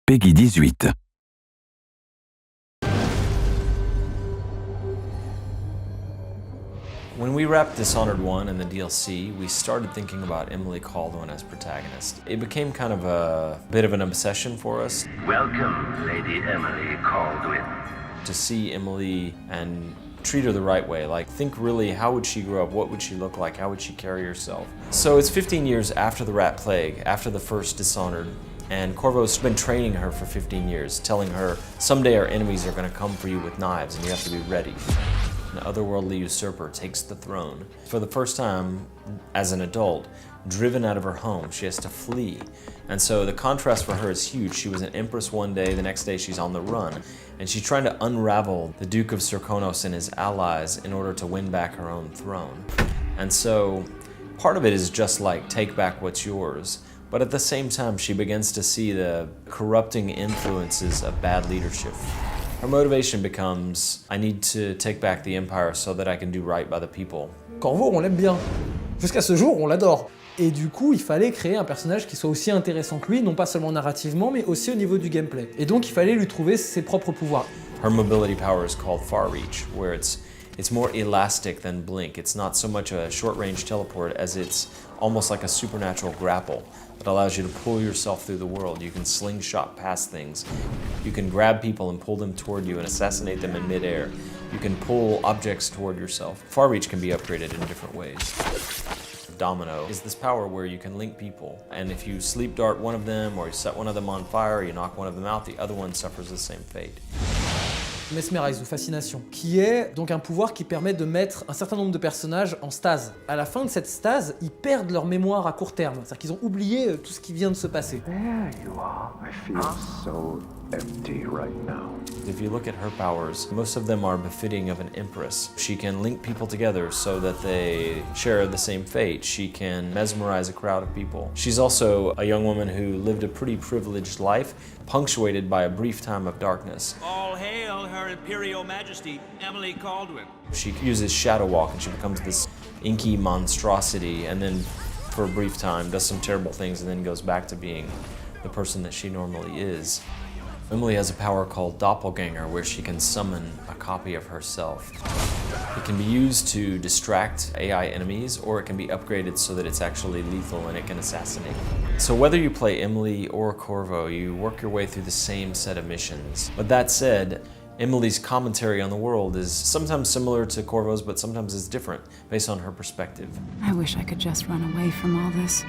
Peggy 18. When we wrapped Dishonored 1 and the DLC, we started thinking about Emily Kaldwin as protagonist. It became kind of a bit of an obsession for us. Welcome, Lady Emily Kaldwin. To see Emily and treat her the right way, like think really how would she grow up, what would she look like, how would she carry herself. So it's 15 years after the Rat Plague, after the first Dishonored, and Corvo's been training her for 15 years, telling her someday our enemies are going to come for you with knives and you have to be ready. An otherworldly usurper takes the throne. For the first time, as an adult, driven out of her home, she has to flee. And so the contrast for her is huge. She was an empress one day, the next day she's on the run. And she's trying to unravel the Duke of Serkonos and his allies in order to win back her own throne. And so part of it is just like, take back what's yours. But at the same time, she begins to see the corrupting influences of bad leadership. Her motivation becomes, I need to take back the empire so that I can do right by the people. Corvo, on l'aime bien. Jusqu'à ce jour, on l'adore. Et du coup, il fallait créer un personnage qui soit aussi intéressant que lui, non pas seulement narrativement, mais aussi au niveau du gameplay. Et donc, il fallait lui trouver ses propres pouvoirs. Her mobility power is called Far Reach, where it's more elastic than Blink. It's not so much a short-range teleport as it's almost like a supernatural grapple that allows you to pull yourself through the world. You can slingshot past things. You can grab people and pull them toward you and assassinate them in midair. You can pull objects toward yourself. Far Reach can be upgraded in different ways. Domino is this power where you can link people, and if you sleep dart one of them or you set one of them on fire, you knock one of them out, the other one suffers the same fate. Mesmerize ou fascination, qui est donc un pouvoir qui permet de mettre un certain nombre de personnages en stase. À la fin de cette stase, ils perdent leur mémoire à court terme, c'est-à-dire qu'ils ont oublié tout ce qui vient de se passer. There you are. I feel so empty right now. If you look at her powers, most of them are befitting of an empress. She can link people together so that they share the same fate. She can mesmerize a crowd of people. She's also a young woman who lived a pretty privileged life, punctuated by a brief time of darkness. All hail Her Imperial Majesty, Emily Kaldwin. She uses Shadow Walk and she becomes this inky monstrosity, and then for a brief time does some terrible things and then goes back to being the person that she normally is. Emily has a power called Doppelganger, where she can summon a copy of herself. It can be used to distract AI enemies, or it can be upgraded so that it's actually lethal and it can assassinate. So whether you play Emily or Corvo, you work your way through the same set of missions. But that said, Emily's commentary on the world is sometimes similar to Corvo's, but sometimes it's different based on her perspective. I wish I could just run away from all this.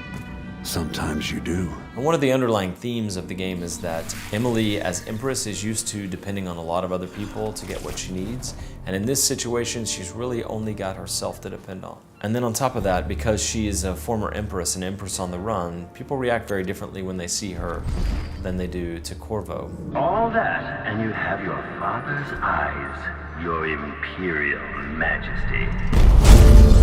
Sometimes you do. And one of the underlying themes of the game is that Emily, as Empress, is used to depending on a lot of other people to get what she needs. And in this situation, she's really only got herself to depend on. And then on top of that, because she is a former Empress, an Empress on the run, people react very differently when they see her than they do to Corvo. All that, and you have your father's eyes, your Imperial Majesty.